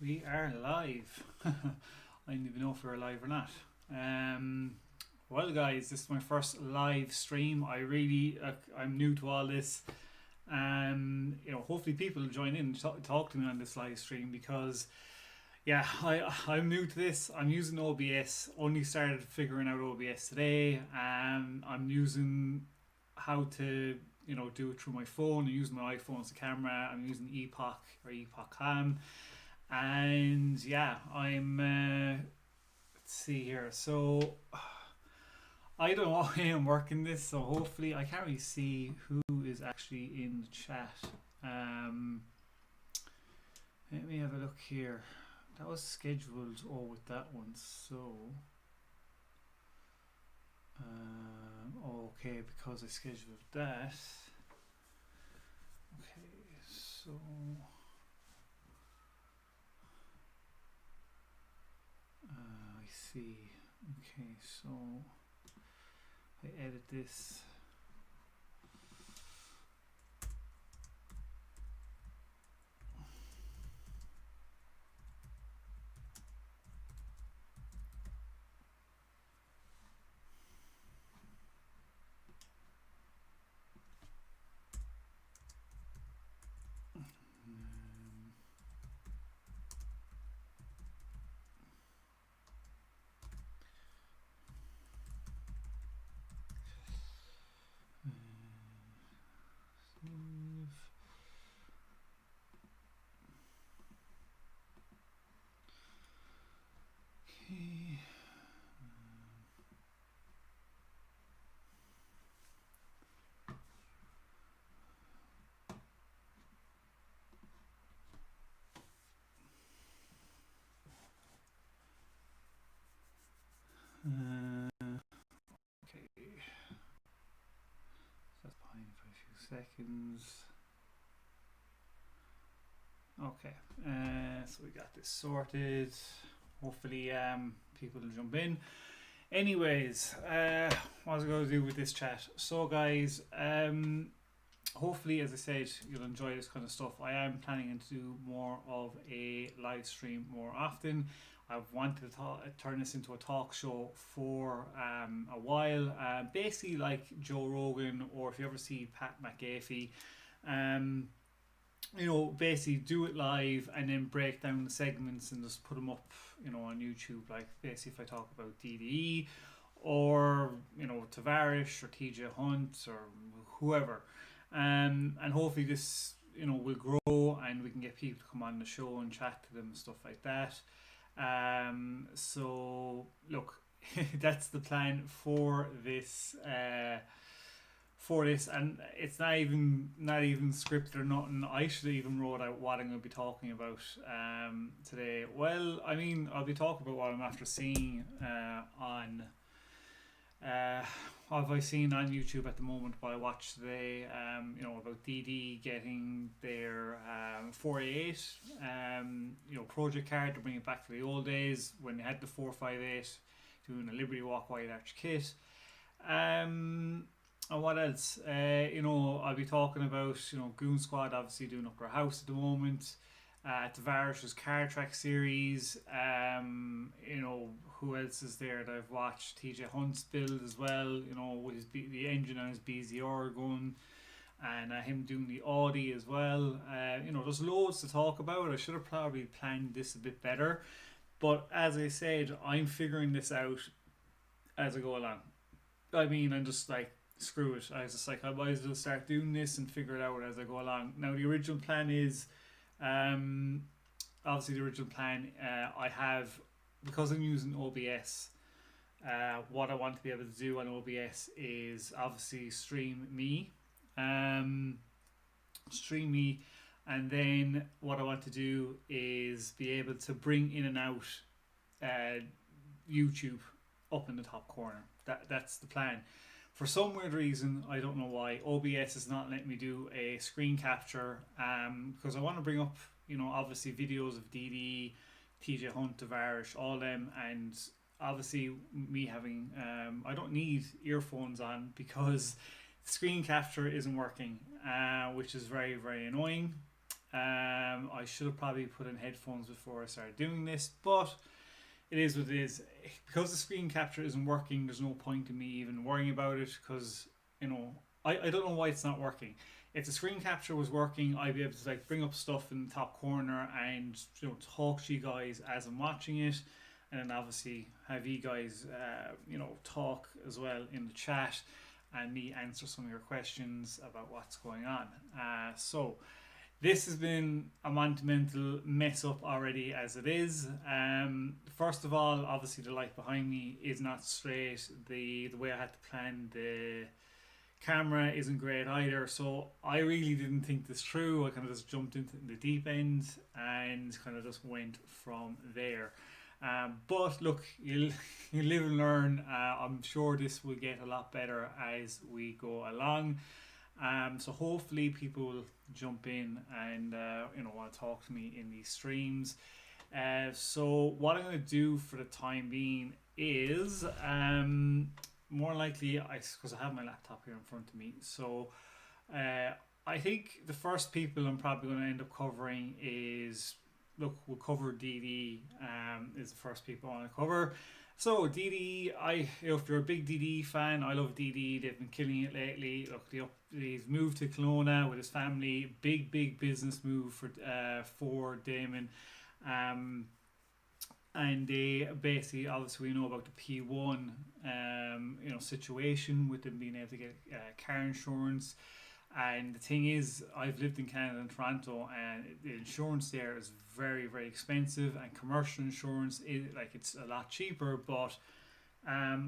We are live. I don't even know if we're live or not. Um, well, guys, this is my first live stream. I'm new to all this. Hopefully people will join in and talk to me on this live stream because, yeah, I'm new to this. I'm using OBS. Only started figuring out OBS today. I'm using how to do it through my phone. I'm using my iPhone as a camera. I'm using Epoch or Epoch Cam. And yeah, let's see here. So I don't know how I'm working this, so hopefully I can't really see who is actually in the chat. Um, Let me have a look here. That was scheduled with that one. So okay, because I scheduled that. Okay, so. I see. Okay, so I edit this. Okay. Okay. That's fine for a few seconds. Okay. So we got this sorted. Hopefully, people will jump in. Anyways, what was I going to do with this chat? So, guys, hopefully, as I said, you'll enjoy this kind of stuff. I am planning to do more of a live stream more often. I've wanted to turn this into a talk show for a while. Basically, like Joe Rogan, or if you ever see Pat McAfee, basically do it live and then break down the segments and just put them up, on YouTube. Like, basically, if I talk about DDE or, Tavarish or TJ Hunt or whoever. And hopefully this, will grow and we can get people to come on the show and chat to them and stuff like that. So look, that's the plan for this. And it's not even scripted or nothing. I should have even wrote out what I'm going to be talking about today. Well, I mean, I'll be talking about what I'm after seeing on what have I seen on YouTube at the moment, what I watched today, about DD getting their 488, project card to bring it back to the old days when they had the 458, doing a Liberty Walk Wide Arch kit. And what else? I'll be talking about, Goon Squad obviously doing up our house at the moment. Tavarish's Car Track series. Who else is there that I've watched? TJ Hunt's build as well. With the engine on his BZR gun, and him doing the Audi as well. There's loads to talk about. I should have probably planned this a bit better, but as I said, I'm figuring this out as I go along. I mean, I'm just like, screw it. I was just like, I might as well start doing this and figure it out as I go along. Now, the original plan is. Obviously the original plan, I have, because I'm using OBS, what I want to be able to do on OBS is obviously stream me, and then what I want to do is be able to bring in and out YouTube up in the top corner. That's the plan. For some weird reason, I don't know why, OBS is not letting me do a screen capture, because I want to bring up, obviously videos of DD, TJ Hunt, Tavarish, all them, and obviously me having, I don't need earphones on because screen capture isn't working, which is very, very annoying. I should have probably put in headphones before I started doing this, but it is what it is. Because the screen capture isn't working, there's no point in me even worrying about it, because, I don't know why it's not working. If the screen capture was working, I'd be able to like bring up stuff in the top corner and talk to you guys as I'm watching it, and then obviously have you guys talk as well in the chat, and me answer some of your questions about what's going on. So this has been a monumental mess up already as it is. First of all, obviously the light behind me is not straight. The way I had to plan the camera isn't great either, so I really didn't think this through. I kind of just jumped into the deep end and kind of just went from there. But look, you'll live and learn. I'm sure this will get a lot better as we go along. So hopefully people will jump in and want to talk to me in these streams. So what I'm going to do for the time being is more likely, because I have my laptop here in front of me, so I think the first people I'm probably going to end up covering is, we'll cover DD, is the first people I want to cover. So DD, if you're a big DD fan, I love DD. They've been killing it lately. Look, he's moved to Kelowna with his family. Big business move for Damon. And they basically, obviously, we know about the P1 situation with them being able to get car insurance. And the thing is, I've lived in Canada and Toronto, and the insurance there is very expensive, and commercial insurance is it's a lot cheaper. But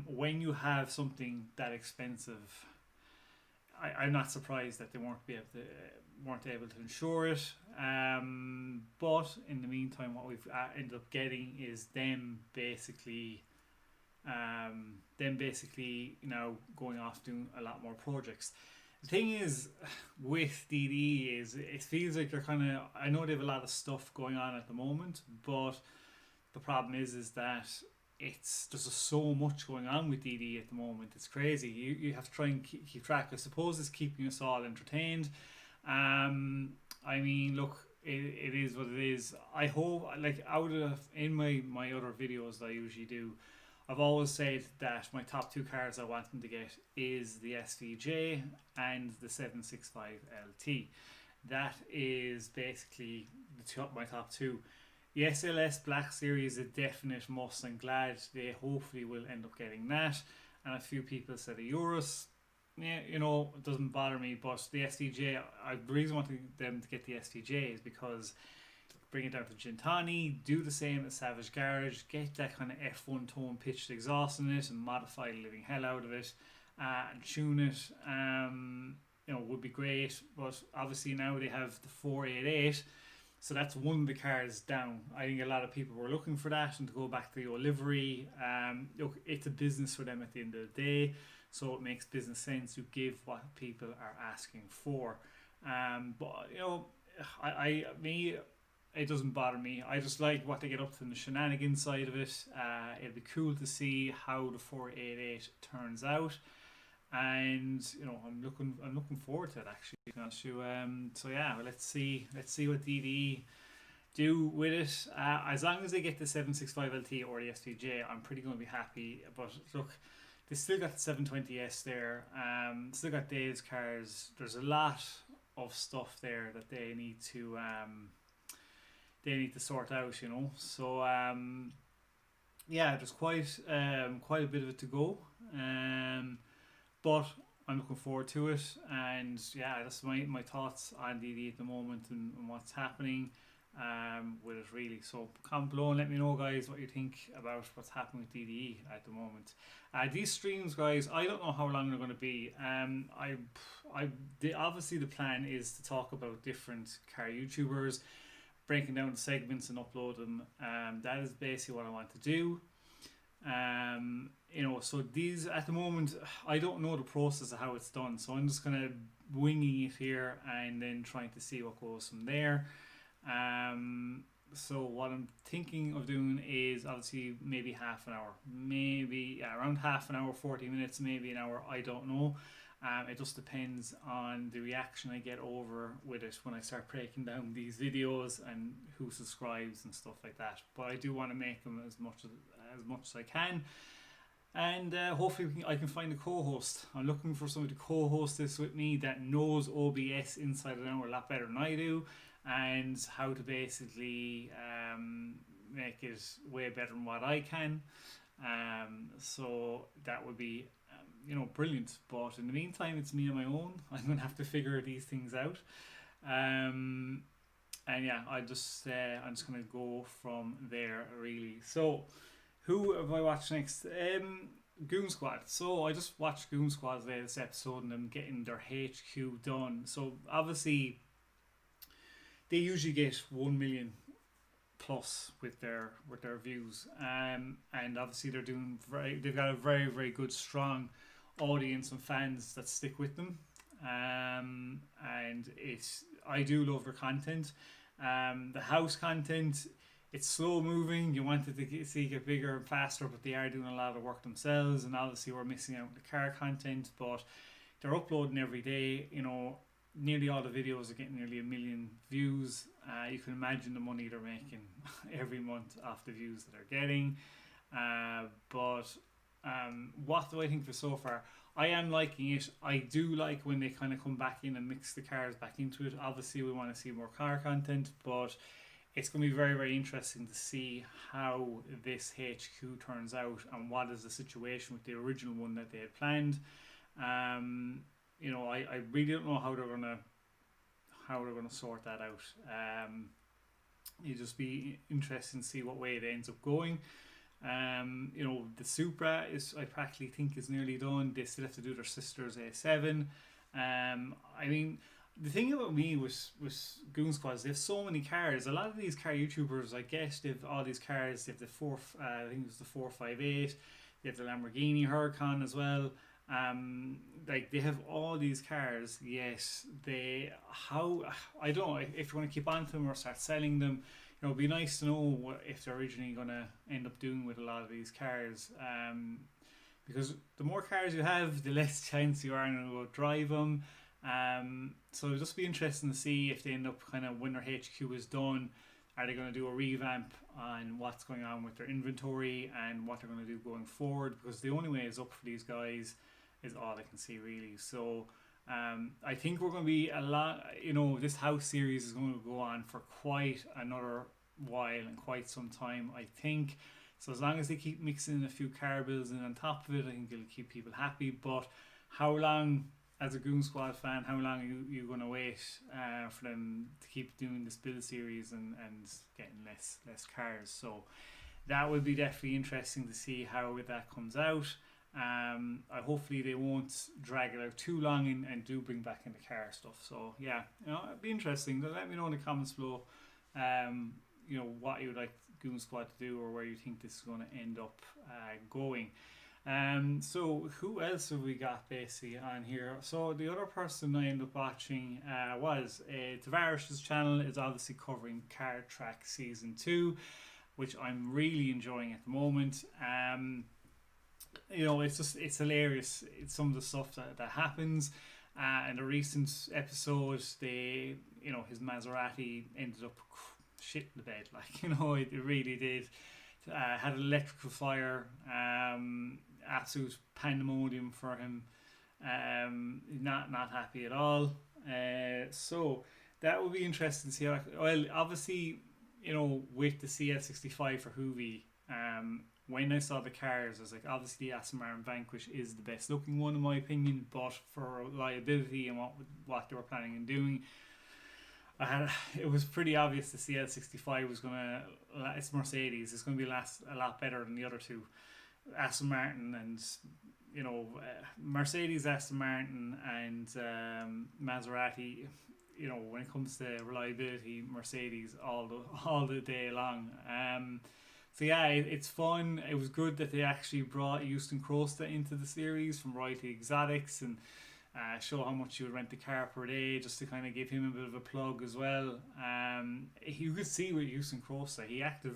when you have something that expensive, I'm not surprised that they weren't able to insure it. But in the meantime, what we've ended up getting is them basically going off doing a lot more projects. The thing is, with DD is it feels like they're I know they have a lot of stuff going on at the moment, but the problem is that there's just so much going on with DD at the moment. It's crazy. You have to try and keep track. I suppose it's keeping us all entertained. I mean, look, it is what it is. I hope, in my other videos that I usually do, I've always said that my top two cars I want them to get is the SVJ and the 765 LT. That is basically my top two. The SLS Black Series is a definite must. I'm glad they hopefully will end up getting that. And a few people said a Urus. Yeah, it doesn't bother me, but the SVJ, the reason I want them to get the SVJ is because bring it down to Gintani, do the same as Savage Garage, get that kind of F1 tone pitched exhaust in it and modify the living hell out of it, and tune it, would be great. But obviously now they have the 488, so that's one of the cars down. I think a lot of people were looking for that, and to go back to the old livery, look, it's a business for them at the end of the day, so it makes business sense to give what people are asking for. But it doesn't bother me. I just like what they get up to in the shenanigans side of it. It'll be cool to see how the 488 turns out, and I'm looking forward to it actually. So yeah, let's see what DD do with it. As long as they get the 765 LT or the SVJ, I'm pretty going to be happy. But look, they still got the 720S there. Still got Dave's cars. There's a lot of stuff there that they need to sort out, So there's quite a bit of it to go. But I'm looking forward to it, and that's my thoughts on DD at the moment and what's happening with it really. So comment below and let me know, guys, what you think about what's happening with DDE at the moment. These streams, guys, I don't know how long they're going to be. Obviously the plan is to talk about different car YouTubers, breaking down the segments and upload them. That is basically what I want to do. So these at the moment, I don't know the process of how it's done, so I'm just kind of winging it here and then trying to see what goes from there. So what I'm thinking of doing is obviously maybe half an hour, maybe around half an hour, 40 minutes, maybe an hour, I don't know. It just depends on the reaction I get over with it when I start breaking down these videos and who subscribes and stuff like that. But I do want to make them as much as I can. And hopefully I can find a co-host. I'm looking for somebody to co-host this with me that knows OBS inside and out a lot better than I do, and how to basically make it way better than what I can. So that would be brilliant. But in the meantime, it's me on my own. I'm going to have to figure these things out. And yeah, I'm just going to go from there, really. So who have I watched next? Goon Squad. So I just watched Goon Squad's latest episode and them getting their HQ done. So obviously they usually get 1 million plus with their views, and obviously they've got a very, very good, strong audience and fans that stick with them. And I do love their content. The house content, it's slow moving. You want it to see get bigger and faster, but they are doing a lot of work themselves, and obviously we're missing out on the car content, but they're uploading every day. Nearly all the videos are getting nearly 1 million views. You can imagine the money they're making every month off the views that they're getting. But what do I think for so far? I am liking it. I do like when they kind of come back in and mix the cars back into it. Obviously we want to see more car content, but it's going to be very, very interesting to see how this HQ turns out and what is the situation with the original one that they had planned. I really don't know how they're gonna sort that out. It'll just be interesting to see what way it ends up going. The Supra I practically think is nearly done. They still have to do their sister's A7. The thing about me with Goon Squad is they have so many cars. A lot of these car YouTubers, I guess, they have all these cars. They have I think it was the 458. They have the Lamborghini Huracan as well. They have all these cars. Yes, I don't know if you want to keep on to them or start selling them. It'd be nice to know if they're originally going to end up doing with a lot of these cars. Because the more cars you have, the less chance you are going to go drive them. So it'll just be interesting to see if they end up kind of, when their HQ is done, are they going to do a revamp on what's going on with their inventory and what they're going to do going forward? Because the only way is up for these guys is all I can see, really. So I think we're going to be a lot, this house series is going to go on for quite another while and quite some time, I think. So as long as they keep mixing a few car builds in on top of it, I think it'll keep people happy. But how long, as a Goon Squad fan, how long are you going to wait for them to keep doing this build series and getting less cars? So that would be definitely interesting to see how that comes out. Hopefully they won't drag it out too long and do bring back in the car stuff. So yeah, it'd be interesting. Let me know in the comments below what you would like Goon Squad to do, or where you think this is going to end up going. So who else have we got basically on here? So the other person I ended up watching was Tavarish's channel is obviously covering Car Track Season 2, which I'm really enjoying at the moment. It's hilarious. It's some of the stuff that happens. In a recent episode, his Maserati ended up shit in the bed. It really did. Had an electrical fire. Absolute pandemonium for him. Not happy at all. So that would be interesting to see how. Well, obviously, with the CL65 for Hoovy, when I saw the cars, I was like, obviously the Aston Martin Vanquish is the best looking one in my opinion, but for reliability and what they were planning on doing, it was pretty obvious the CL65 was it's Mercedes, it's going to be a lot better than the other two, Aston Martin and Mercedes, Aston Martin and Maserati. When it comes to reliability, Mercedes all the day long. So yeah, it's fun. It was good that they actually brought Houston Crosta into the series from Royalty Exotics and show how much you would rent the car per day, just to kind of give him a bit of a plug as well. You could see with Houston Crosta, he acted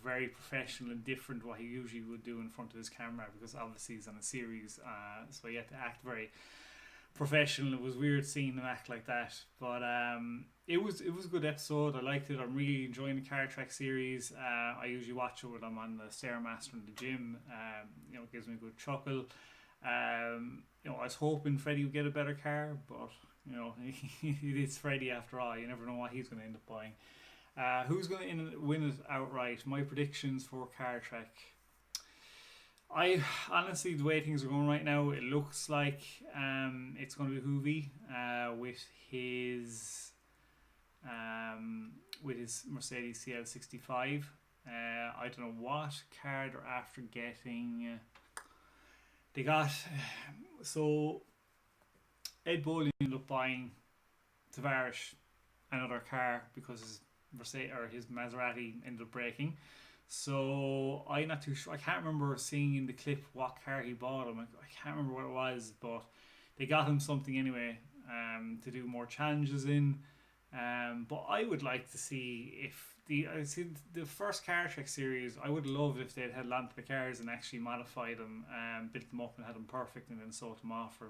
very professional and different what he usually would do in front of his camera, because obviously he's on a series, so he had to act very professional. It was weird seeing them act like that, but it was a good episode. I liked it. I'm really enjoying the Car Trek series. I usually watch it when I'm on the Stairmaster in the gym. It gives me a good chuckle. I was hoping Freddie would get a better car, but it's Freddie after all. You never know what he's going to end up buying. Who's going to win it outright? My predictions for Car Trek. I honestly, the way things are going right now, it looks like it's going to be Hoovy with his Mercedes CL65. I don't know what car they're after getting. They got so Ed Bowley ended up buying Tavarish another car because his Maserati ended up breaking. So I'm not too sure. I can't remember seeing in the clip what car he bought him. I can't remember what it was, but they got him something anyway to do more challenges in. But I would like to see if the first Car Trek series. I would love if they'd held on to the cars and actually modified them, built them up and had them perfect, and then sold them off or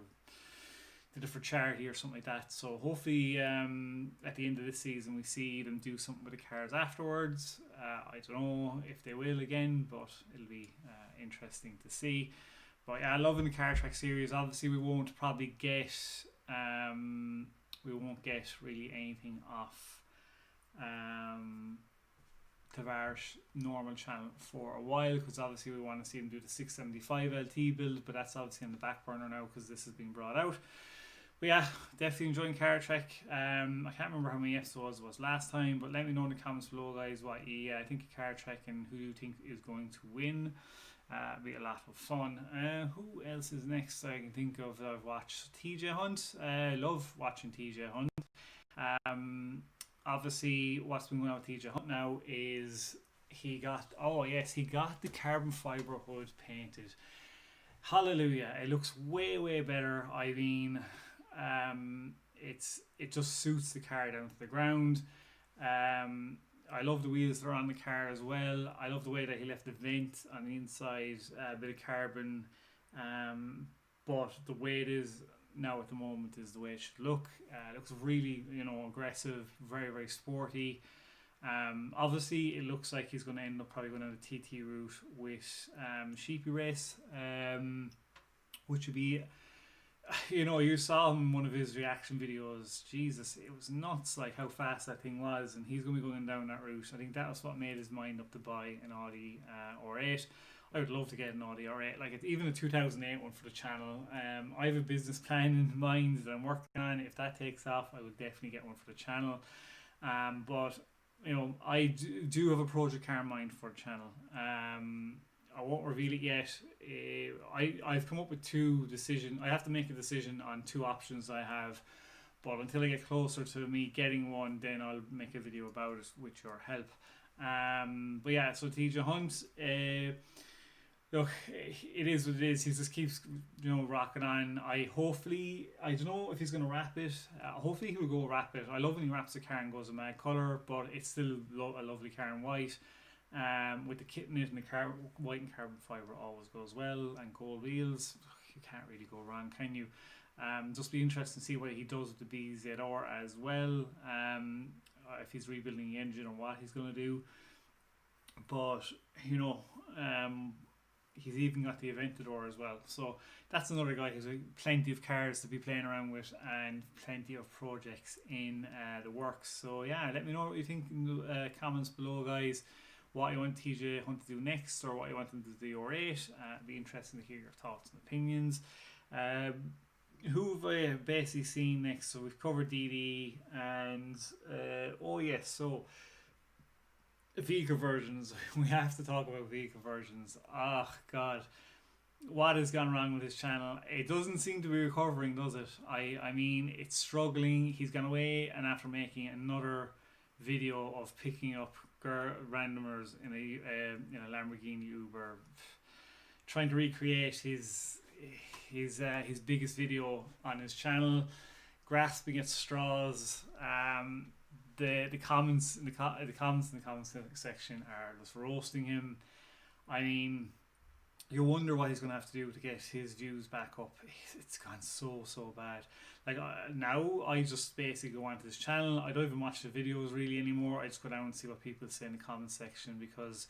did it for charity or something like that. So hopefully at the end of this season we see them do something with the cars afterwards. I don't know if they will again, but it'll be interesting to see. But yeah, loving the Car Trek series. Obviously we won't probably get really anything off Tavarish normal channel for a while, because obviously we want to see him do the 675 LT build, but that's obviously on the back burner now because this has been brought out. But yeah, definitely enjoying Car Trek. I can't remember how many episodes it was last time, but let me know in the comments below, guys, what you think of Car Trek and who you think is going to win. It'll be a lot of fun. Who else is next I can think of that I've watched? TJ Hunt. Love watching TJ Hunt. Obviously, what's been going on with TJ Hunt now is he got the carbon fiber hood painted. Hallelujah! It looks way better. I mean, it just suits the car down to the ground. I love the wheels that are on the car as well. I love the way that he left the vent on the inside, a bit of carbon. But the way it is now at the moment is the way it should look. It looks really, aggressive, very sporty. Obviously, it looks like he's going to end up probably going on the TT route with Sheepy Race, which would be, you saw him in one of his reaction videos. Jesus, it was nuts, like how fast that thing was, and he's going to be going down that route. I think that was what made his mind up to buy an Audi R8. I would love to get an Audi R8, like even a 2008 one for the channel. I have a business plan in mind that I'm working on. If that takes off, I will definitely get one for the channel. But I do have a project car in mind for the channel. I won't reveal it yet. I've come up with two decisions. I have to make a decision on two options I have. But until I get closer to me getting one, then I'll make a video about it with your help. But yeah, so TJ Hunt, look, it is what it is. He just keeps, rocking on. I don't know if he's going to wrap it. Hopefully he will go wrap it. I love when he wraps the car and goes a mad colour, but it's still a lovely car in white. With the kit in it and the car, white and carbon fibre always goes well, and gold wheels. You can't really go wrong, can you? Just be interesting to see what he does with the BZR as well. If he's rebuilding the engine or what he's going to do. But, he's even got the Aventador as well. So that's another guy who's plenty of cars to be playing around with and plenty of projects in the works. So yeah, let me know what you think in the comments below, guys. What you want TJ Hunt to do next, or what you want him to do R8. It'd be interesting to hear your thoughts and opinions. Who have I basically seen next? So we've covered DD and so vehicle versions. We have to talk about vehicle versions. Oh god, what has gone wrong with his channel? It doesn't seem to be recovering, does it? I mean, it's struggling. He's gone away, and after making another video of picking up randomers in a Lamborghini Uber, trying to recreate his biggest video on his channel, grasping at straws. The comments in the comments section are just roasting him. I mean, you wonder what he's going to have to do to get his views back up. It's gone so bad. Like now, I just basically go onto this channel. I don't even watch the videos really anymore. I just go down and see what people say in the comment section, because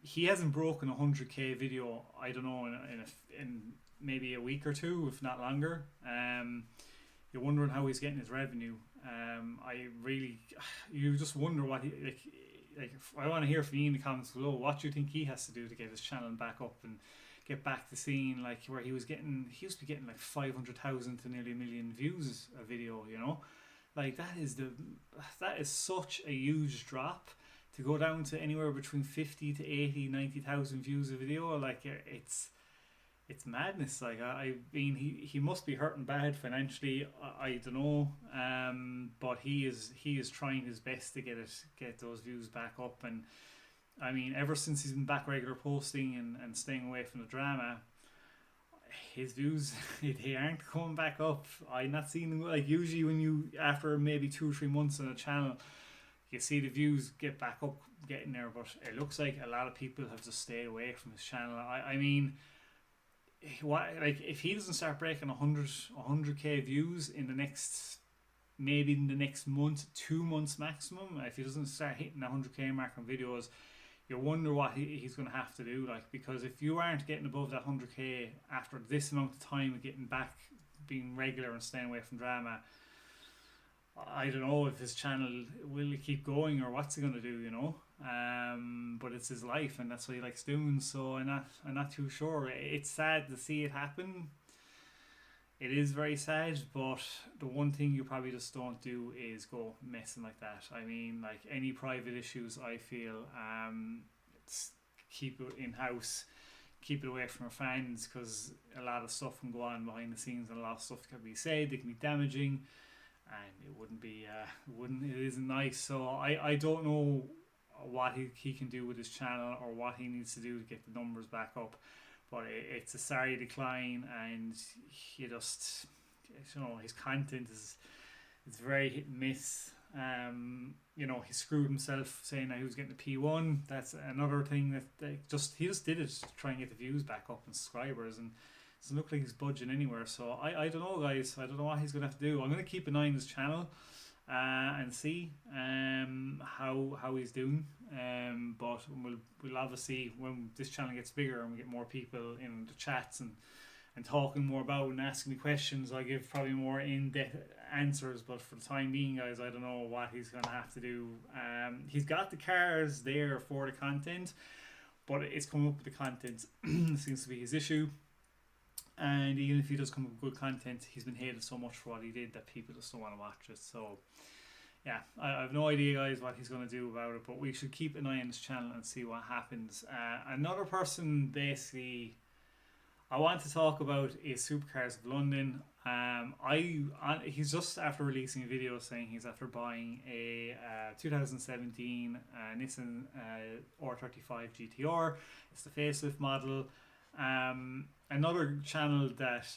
he hasn't broken 100k video, I don't know, in maybe a week or two, if not longer. You're wondering how he's getting his revenue. You just wonder what he like. I want to hear from you in the comments below. What do you think he has to do to get his channel back up and get back to seeing like where he used to be getting like 500,000 to nearly 1 million views a video, you know? Like that is such a huge drop to go down to anywhere between 50 to 80, 90,000 views a video. Like it's madness. Like I mean, he must be hurting bad financially. I don't know, but he is trying his best to get those views back up. And I mean, ever since he's been back regular posting and staying away from the drama, his views they aren't coming back up. I'm not seeing them. Like usually when you, after maybe 2 or 3 months on a channel, you see the views get back up, getting there. But it looks like a lot of people have just stayed away from his channel. I mean, like if he doesn't start breaking 100k views in the next month, 2 months maximum, if he doesn't start hitting the 100k mark on videos, you wonder what he's going to have to do. Like, because if you aren't getting above that 100k after this amount of time of getting back, being regular and staying away from drama, I don't know if his channel will keep going or what's he going to do, you know. But it's his life and that's what he likes doing, so I'm not too sure. It's sad to see it happen. It is very sad, but the one thing you probably just don't do is go messing like that. I mean, like any private issues, I feel keep it in house, keep it away from our fans, because a lot of stuff can go on behind the scenes and a lot of stuff can be said, they can be damaging, and it isn't nice. So I don't know what he can do with his channel or what he needs to do to get the numbers back up, but it's a sorry decline. And he just, you know, his content is very hit and miss. You know, he screwed himself saying that he was getting the P1. That's another thing that he just did it to try and get the views back up and subscribers, and it doesn't look like he's budging anywhere. So I don't know, guys. I don't know what he's gonna have to do. I'm gonna keep an eye on his channel and see how he's doing. But we'll obviously, when this channel gets bigger and we get more people in the chats and talking more about and asking me questions, I'll give probably more in-depth answers. But for the time being, guys, I don't know what he's gonna have to do. He's got the cars there for the content, but it's coming up with the content seems to be his issue. And even if he does come up with good content, he's been hated so much for what he did that people just don't want to watch it. So yeah, I have no idea, guys, what he's going to do about it, but we should keep an eye on his channel and see what happens. Another person basically I want to talk about is Supercars of London. He's just after releasing a video saying he's after buying a 2017 Nissan R35 GTR. It's the facelift model. Another channel that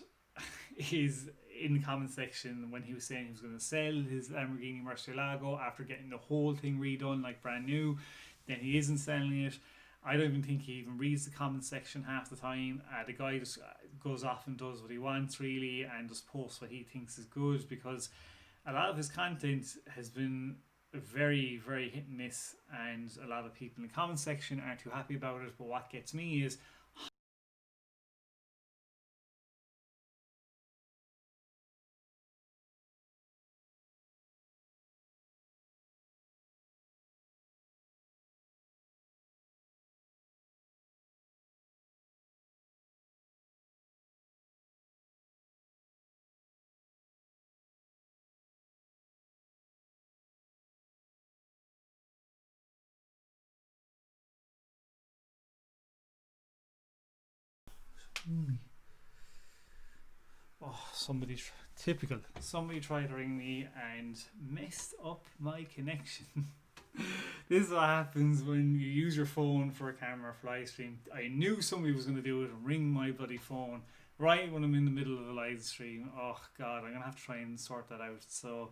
is in the comment section when he was saying he was going to sell his Lamborghini Murcielago after getting the whole thing redone like brand new, then he isn't selling it. I don't even think he even reads the comment section half the time. The guy just goes off and does what he wants really and just posts what he thinks is good, because a lot of his content has been very, very hit and miss, and a lot of people in the comment section aren't too happy about it. But what gets me is somebody tried to ring me and messed up my connection. This is what happens when you use your phone for a camera for live stream. I knew somebody was going to do it and ring my bloody phone right when I'm in the middle of a live stream. Oh god, I'm going to have to try and sort that out. So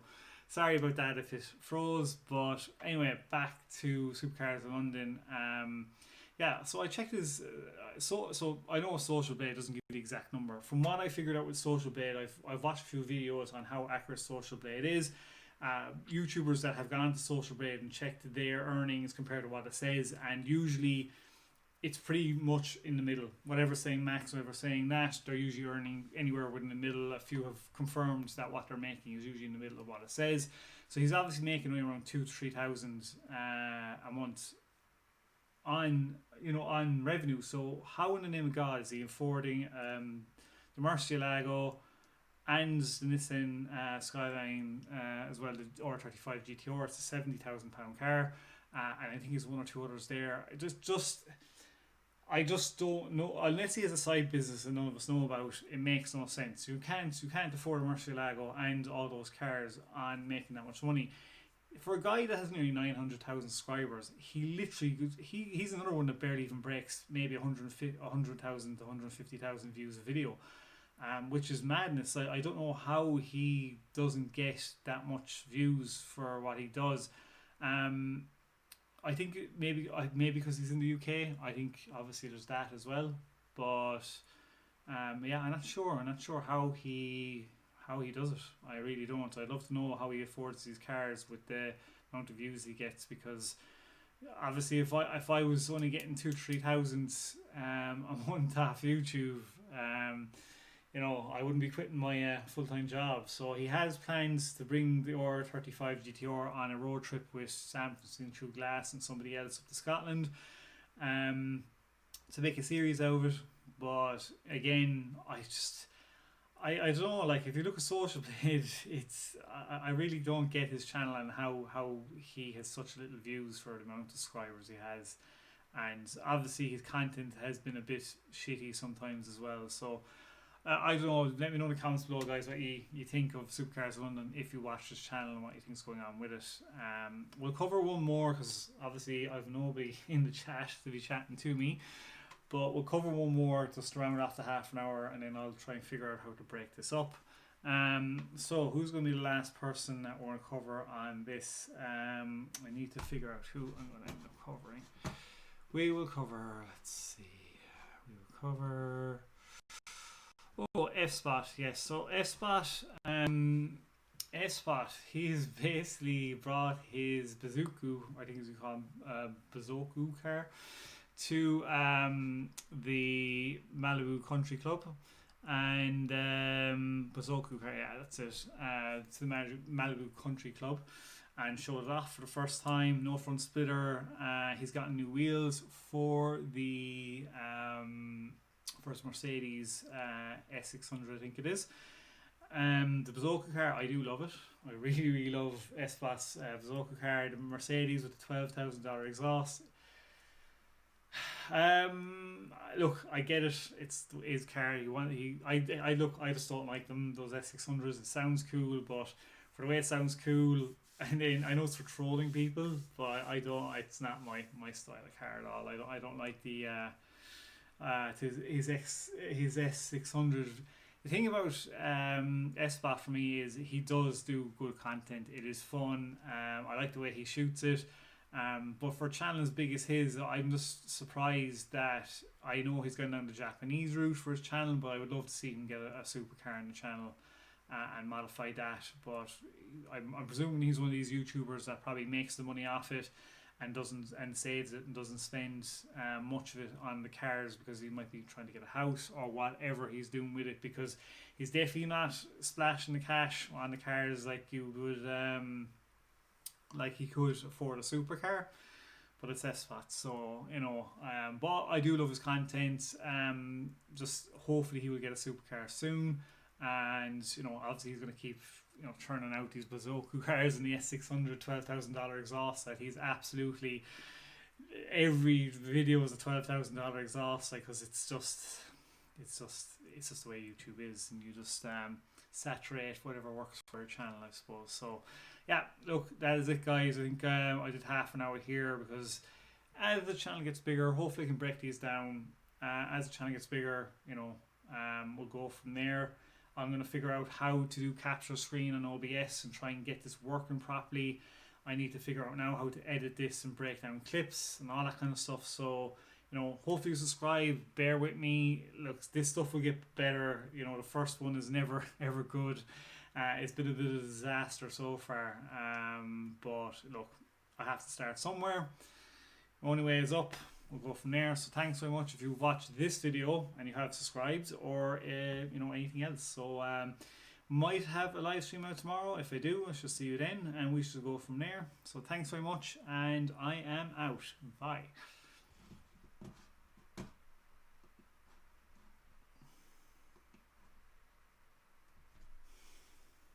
sorry about that if it froze. But anyway, back to Supercars of London. Yeah, so I checked his. So I know Social Blade doesn't give the exact number. From what I figured out with Social Blade, I've watched a few videos on how accurate Social Blade is. YouTubers that have gone to Social Blade and checked their earnings compared to what it says, and usually it's pretty much in the middle. Whatever's saying max, whatever's saying that, they're usually earning anywhere within the middle. A few have confirmed that what they're making is usually in the middle of what it says. So he's obviously making around 2,000 to 3,000 a month on on revenue. So how in the name of God is he affording the Murcielago and the Nissan Skyline as well, the R35 GTR? It's a £70,000 car, and I think he's one or two others there. I just don't know, unless he has a side business and none of us know about. It makes no sense. You can't afford a Murcielago and all those cars on making that much money. For a guy that has nearly 900,000 subscribers, he's another one that barely even breaks maybe 100,000 to 150,000 views a video, which is madness. I don't know how he doesn't get that much views for what he does. I think maybe because he's in the UK. I think obviously there's that as well. But yeah, I'm not sure how he does it. I really don't. I'd love to know how he affords these cars with the amount of views he gets, because obviously if I was only getting 2,000 to 3,000 a month off YouTube, I wouldn't be quitting my full-time job. So he has plans to bring the R35 GTR on a road trip with Samson through Glass and somebody else up to Scotland, to make a series out of it. But again, I don't know, like if you look at Social Blade, I really don't get his channel and how he has such little views for the amount of subscribers he has. And obviously his content has been a bit shitty sometimes as well. So I don't know, let me know in the comments below, guys, what you think of Supercars London if you watch this channel and what you think's going on with it. We'll cover one more because obviously I've nobody in the chat to be chatting to me. But we'll cover one more just to round off the half an hour, and then I'll try and figure out how to break this up. So who's going to be the last person that we're going to cover on this? I need to figure out who I'm going to end up covering. We will cover, let's see, F-Spot, yes. So F-Spot, he's basically brought his Bazooku, I think as we call him, Bazooku car, to the Malibu Country Club, and Bazooku car, yeah, that's it, to the Malibu Country Club, and showed it off for the first time. No front splitter. He's gotten new wheels for the first Mercedes S600, I think it is. The Bazooka car, I do love it. I really, really love S-Spot's Bazooka car. The Mercedes with the $12,000 exhaust. Look, I get it. It's his car. I just don't like them. Those S600s. It sounds cool, but for the way it sounds cool, and then I know it's for trolling people, but I don't. It's not my style of car at all. I don't like the his S600. The thing about S-Spot for me is he does do good content. It is fun. I like the way he shoots it. But for a channel as big as his, I'm just surprised that I know he's going down the Japanese route for his channel, but I would love to see him get a supercar on the channel and modify that. But I'm presuming he's one of these YouTubers that probably makes the money off it and saves it and doesn't spend much of it on the cars, because he might be trying to get a house or whatever he's doing with it, because he's definitely not splashing the cash on the cars like you would like he could afford a supercar. But it's S-Spot, so but I do love his content. Just hopefully he will get a supercar soon, and obviously he's going to keep churning out these Bazooka cars and the S600 $12,000 exhaust that he's absolutely, every video is a $12,000 exhaust, like, because it's just the way YouTube is, and you just saturate whatever works for your channel, I suppose. So yeah, look, that is it, guys. I think I did half an hour here because as the channel gets bigger, hopefully I can break these down. As the channel gets bigger, we'll go from there. I'm going to figure out how to do capture screen on OBS and try and get this working properly. I need to figure out now how to edit this and break down clips and all that kind of stuff. So you know, hopefully you subscribe, bear with me. Look, this stuff will get better. You know, the first one is never ever good. It's been a bit of a disaster so far. But look, I have to start somewhere. The only way is up. We'll go from there. So thanks very much if you've watched this video and you have subscribed, or you know, anything else. So might have a live stream out tomorrow. If I do, I shall see you then, and we shall go from there. So thanks very much, and I am out. Bye.